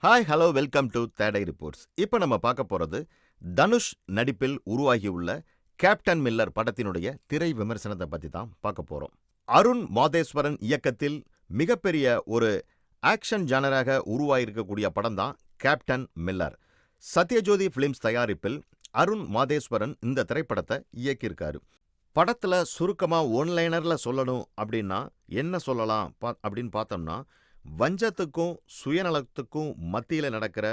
Hi hello welcome to தேடை reports. இப்போ நம்ம பார்க்க போகிறது தனுஷ் நடிப்பில் உருவாகியுள்ள கேப்டன் மில்லர் படத்தினுடைய திரை விமர்சனத்தை பற்றி தான் பார்க்க போகிறோம். அருண் மாதேஸ்வரன் இயக்கத்தில் மிகப்பெரிய ஒரு ஆக்ஷன் ஜானராக உருவாகியிருக்கக்கூடிய படம் தான் கேப்டன் மில்லர். சத்யஜோதி ஃபிலிம்ஸ் தயாரிப்பில் அருண் மாதேஸ்வரன் இந்த திரைப்படத்தை இயக்கியிருக்காரு. படத்தில் சுருக்கமாக ஒன்லைனரில் சொல்லணும் அப்படின்னா என்ன சொல்லலாம் அப்படின்னு பார்த்தோம்னா, வஞ்சத்துக்கும் சுயநலத்துக்கும் மத்தியில் நடக்கிற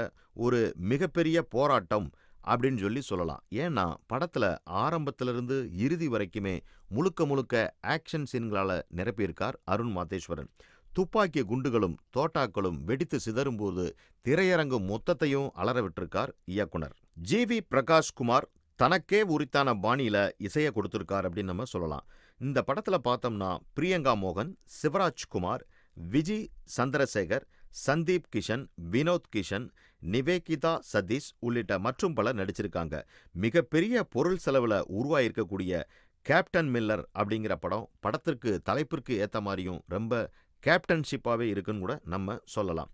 ஒரு மிகப்பெரிய போராட்டம் அப்படின்னு சொல்லலாம். ஏன்னா படத்தில் ஆரம்பத்திலிருந்து இறுதி வரைக்குமே முழுக்க முழுக்க ஆக்ஷன் சீன்களால் நிரப்பியிருக்கார் அருண் மாதேஸ்வரன். துப்பாக்கி குண்டுகளும் தோட்டாக்களும் வெடித்து சிதறும்போது திரையரங்கு மொத்தத்தையும் அலற விட்டிருக்கார் இயக்குனர் ஜி.வி. பிரகாஷ்குமார். தனக்கே உரித்தான பாணியில இசையை கொடுத்திருக்கார் அப்படின்னு நம்ம சொல்லலாம். இந்த படத்துல பார்த்தோம்னா பிரியங்கா மோகன், சிவராஜ்குமார், விஜி சந்திரசேகர், சந்தீப் கிஷன், வினோத் கிஷன், நிவேகிதா சதீஷ் உள்ளிட்ட மற்றும் பலர் நடிச்சிருக்காங்க. மிகப்பெரிய பொருள் செலவுல உருவாயிருக்கக்கூடிய கேப்டன் மில்லர் அப்படிங்கிற படத்திற்கு தலைப்பிற்கு ஏற்ற மாதிரியும் ரொம்ப கேப்டன்ஷிப்பாகவே இருக்குன்னு கூட நம்ம சொல்லலாம்.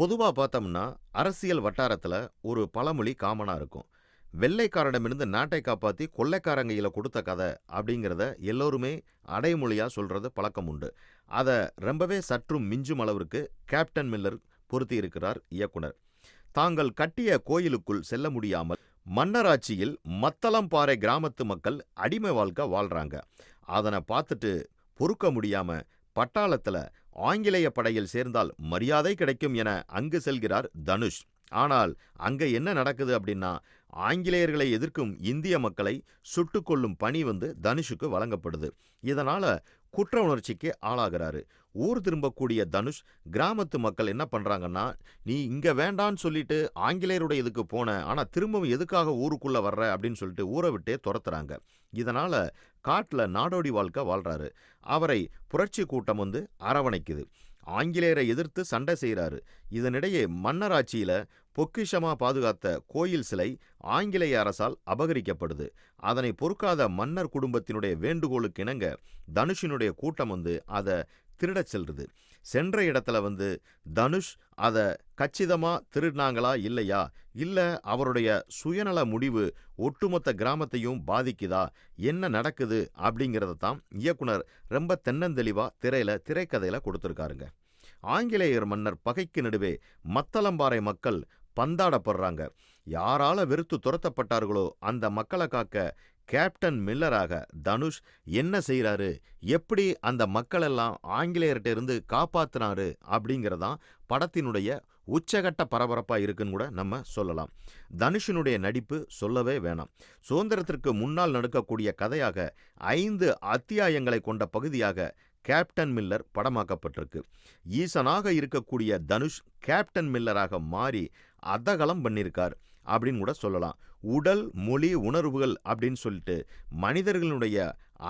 பொதுவாக பார்த்தோம்னா அரசியல் வட்டாரத்தில் ஒரு பழமொழி காமனாக இருக்கும். வெள்ளைக்காரனிடமிருந்து நாட்டை காப்பாற்றி கொள்ளைக்காரங்கையில் கொடுத்த கதை அப்படிங்கிறத எல்லோருமே அடைமொழியாக சொல்கிறது பழக்கம் உண்டு. அதை ரொம்பவே சற்றும் மிஞ்சும் அளவிற்கு கேப்டன் மில்லர் பொருத்தி இருக்கிறார் இயக்குனர். தாங்கள் கட்டிய கோயிலுக்குள் செல்ல முடியாமல் மன்னராட்சியில் மத்தளம்பாறை கிராமத்து மக்கள் அடிமை வாழ்க்கை வாழ்றாங்க. அதனை பார்த்துட்டு பொறுக்க முடியாம பட்டாளத்தில் ஆங்கிலேய படையில் சேர்ந்தால் மரியாதை கிடைக்கும் என அங்கு செல்கிறார் தனுஷ். ஆனால் அங்க என்ன நடக்குது அப்படின்னா, ஆங்கிலேயர்களை எதிர்க்கும் இந்திய மக்களை சுட்டுக் கொல்லும் பணி தனுஷுக்கு வழங்கப்படுது. இதனால குற்ற உணர்ச்சிக்கு ஆளாகிறாரு. ஊர் திரும்பக்கூடிய தனுஷ் கிராமத்து மக்கள் என்ன பண்றாங்கன்னா, நீ இங்க வேண்டான்னு சொல்லிட்டு ஆங்கிலேயருடைய இதுக்கு போன, ஆனா திரும்பவும் எதுக்காக ஊருக்குள்ள வர்ற அப்படின்னு சொல்லிட்டு ஊரை விட்டே துரத்துறாங்க. இதனால காட்டுல நாடோடி வாழ்க்கை வாழ்றாரு. அவரை புரட்சி கூட்டம் அரவணைக்குது. ஆங்கிலேயரை எதிர்த்து சண்டை செய்கிறாரு. இதனிடையே மன்னராட்சியில பொக்கிஷமா பாதுகாத்த கோயில் சிலை ஆங்கிலேய அரசால் அபகரிக்கப்படுது. அதனை பொறுக்காத மன்னர் குடும்பத்தினுடைய வேண்டுகோளுக்கு இணங்க தனுஷினுடைய கூட்டம் அதை திருடச் செல்றது. சென்ற இடத்துல தனுஷ் அதை கச்சிதமா திருடினாங்களா இல்லையா, இல்ல அவருடைய சுயநல முடிவு ஒட்டுமொத்த கிராமத்தையும் பாதிக்குதா, என்ன நடக்குது அப்படிங்கிறத தான் இயக்குனர் ரொம்ப தென்னந்தெளிவா திரைக்கதையில கொடுத்துருக்காருங்க. ஆங்கிலேயர் மன்னர் பகைக்கு நடுவே மத்தளம்பாறை மக்கள் பந்தாடப்படுறாங்க. யாரால வெறுத்து துரத்தப்பட்டார்களோ அந்த மக்களை காக்க கேப்டன் மில்லராக தனுஷ் என்ன செய்கிறாரு, எப்படி அந்த மக்களெல்லாம் ஆங்கிலேயர்கிட்ட இருந்து காப்பாத்தினாரு அப்படிங்கிறதான் படத்தினுடைய உச்சகட்ட பரபரப்பாக இருக்குன்னு கூட நம்ம சொல்லலாம். தனுஷினுடைய நடிப்பு சொல்லவே வேணாம். சுதந்திரத்திற்கு முன்னால் நடக்கக்கூடிய கதையாக 5 அத்தியாயங்களை கொண்ட பகுதியாக கேப்டன் மில்லர் படமாக்கப்பட்டிருக்கு. ஈசனாக இருக்கக்கூடிய தனுஷ் கேப்டன் மில்லராக மாறி அதகலம் பண்ணியிருக்கார் அப்படின்னு கூட சொல்லலாம். உடல், மொழி, உணர்வுகள் அப்படின்னு சொல்லிட்டு மனிதர்களுடைய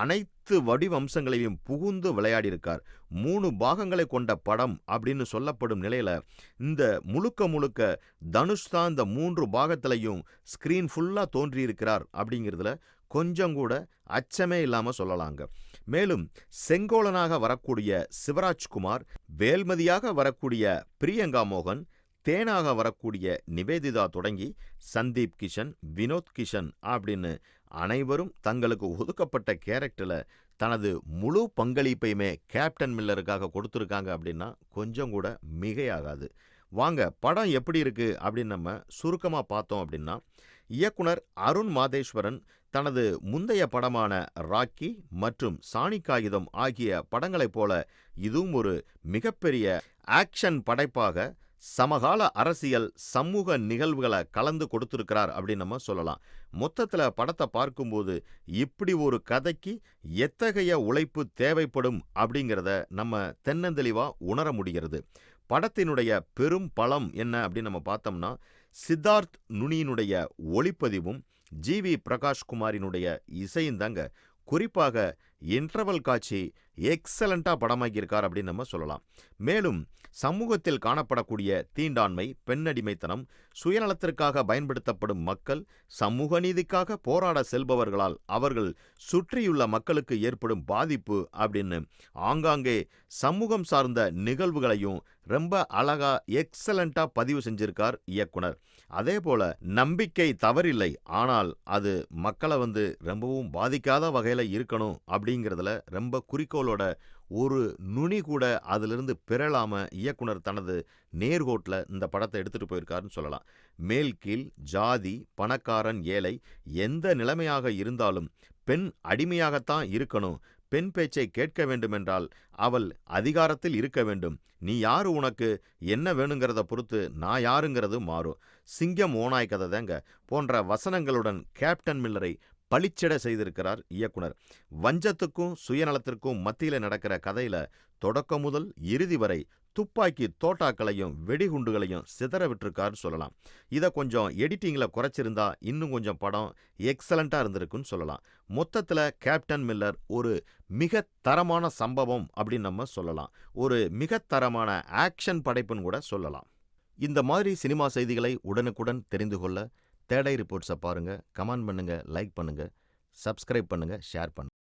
அனைத்து வடிவம்சங்களையும் புகுந்து விளையாடியிருக்கார். 3 பாகங்களை கொண்ட படம் அப்படின்னு சொல்லப்படும் நிலையில இந்த முழுக்க தனுஷ் தான் இந்த 3 பாகத்திலையும் ஸ்கிரீன் ஃபுல்லா தோன்றியிருக்கிறார் அப்படிங்கிறதுல கொஞ்சம் கூட அச்சமே இல்லாம சொல்லலாங்க. மேலும் செங்கோலனாக வரக்கூடிய சிவராஜ்குமார், வேல்மதியாக வரக்கூடிய பிரியங்கா மோகன், தேனாக வரக்கூடிய நிவேதிதா தொடங்கி சந்தீப் கிஷன், வினோத் கிஷன் அப்படின்னு அனைவரும் தங்களுக்கு ஒதுக்கப்பட்ட கேரக்டரில் தனது முழு பங்களிப்பையுமே கேப்டன் மில்லருக்காக கொடுத்துருக்காங்க அப்படின்னா கொஞ்சம் கூட மிகையாகாது. வாங்க படம் எப்படி இருக்கு அப்படின்னு நம்ம சுருக்கமாக பார்த்தோம் அப்படின்னா, இயக்குனர் அருண் மாதேஸ்வரன் தனது முந்தைய படமான ராக்கி மற்றும் சாணி காகிதம் ஆகிய படங்களைப் போல இதுவும் ஒரு மிகப்பெரிய ஆக்ஷன் படைப்பாக சமகால அரசியல் சமூக நிகழ்வுகளை கலந்து கொடுத்திருக்கிறார் அப்படின்னு நம்ம சொல்லலாம். மொத்தத்தில் படத்தை பார்க்கும்போது இப்படி ஒரு கதைக்கு எத்தகைய உழைப்பு தேவைப்படும் அப்படிங்கிறத நம்ம தென்னந்தெளிவா உணர முடிகிறது. படத்தினுடைய பெரும் பலம் என்ன அப்படின்னு நம்ம பார்த்தோம்னா, சித்தார்த் நுனியினுடைய ஒளிப்பதிவும் ஜி.வி. பிரகாஷ்குமாரினுடைய இசையும் தாங்க. குறிப்பாக இன்டர்வல் காட்சி எக்ஸலண்டா படமாக்கியிருக்கார் அப்படின்னு நம்ம சொல்லலாம். மேலும் சமூகத்தில் காணப்படக்கூடிய தீண்டாண்மை, பெண்ணடிமைத்தனம், சுயநலத்திற்காக பயன்படுத்தப்படும் மக்கள், சமூக நீதிக்காக போராட செல்பவர்களால் அவர்கள் சுற்றியுள்ள மக்களுக்கு ஏற்படும் பாதிப்பு அப்படின்னு ஆங்காங்கே சமூகம் சார்ந்த நிகழ்வுகளையும் ரொம்ப அழகா எக்ஸலண்டா பதிவு செஞ்சிருக்கார் இயக்குனர். அதே போல நம்பிக்கை தவறில்லை, ஆனால் அது மக்களை ரொம்பவும் பாதிக்காத வகையில இருக்கணும் அப்படிங்கிறதுல ரொம்ப குறிக்கோளோட ஒரு நுனி கூட அதிலிருந்து பிறழாம இயக்குனர் தனது நேர்கோட்டில் இந்த படத்தை எடுத்துட்டு போயிருக்காருன்னு சொல்லலாம். மேல் கீழ், ஜாதி, பணக்காரன், ஏழை, எந்த நிலைமையாக இருந்தாலும் பெண் அடிமையாகத்தான் இருக்கணும். பெண் பேச்சை கேட்க வேண்டுமென்றால் அவள் அதிகாரத்தில் இருக்க வேண்டும். நீ யாரு, உனக்கு என்ன வேணுங்கிறத பொறுத்து நான் யாருங்கிறது மாறும். சிங்கம் ஓநாய் கதை தாங்க போன்ற வசனங்களுடன் கேப்டன் மில்லரை பளிச்சிட செய்திருக்கிறார் இயக்குனர். வஞ்சத்துக்கும் சுயநலத்திற்கும் மத்தியில நடக்கிற கதையில தொடக்கம் முதல் இறுதி வரை துப்பாக்கி தோட்டாக்களையும் வெடிகுண்டுகளையும் சிதற விட்டுருக்காரு சொல்லலாம். இதை கொஞ்சம் எடிட்டிங்ல குறைச்சிருந்தா இன்னும் கொஞ்சம் படம் எக்ஸலண்டா இருந்திருக்குன்னு சொல்லலாம். மொத்தத்துல கேப்டன் மில்லர் ஒரு மிக தரமான சம்பவம் அப்படின்னு நம்ம சொல்லலாம். ஒரு மிக தரமான ஆக்ஷன் படைப்புன்னு கூட சொல்லலாம். இந்த மாதிரி சினிமா செய்திகளை உடனுக்குடன் தெரிந்து கொள்ள தேடை ரிப்போர்ட்ஸை பாருங்க, கமெண்ட் பண்ணுங்க, லைக் பண்ணுங்க, சப்ஸ்கிரைப் பண்ணுங்க, ஷேர் பண்ணுங்க.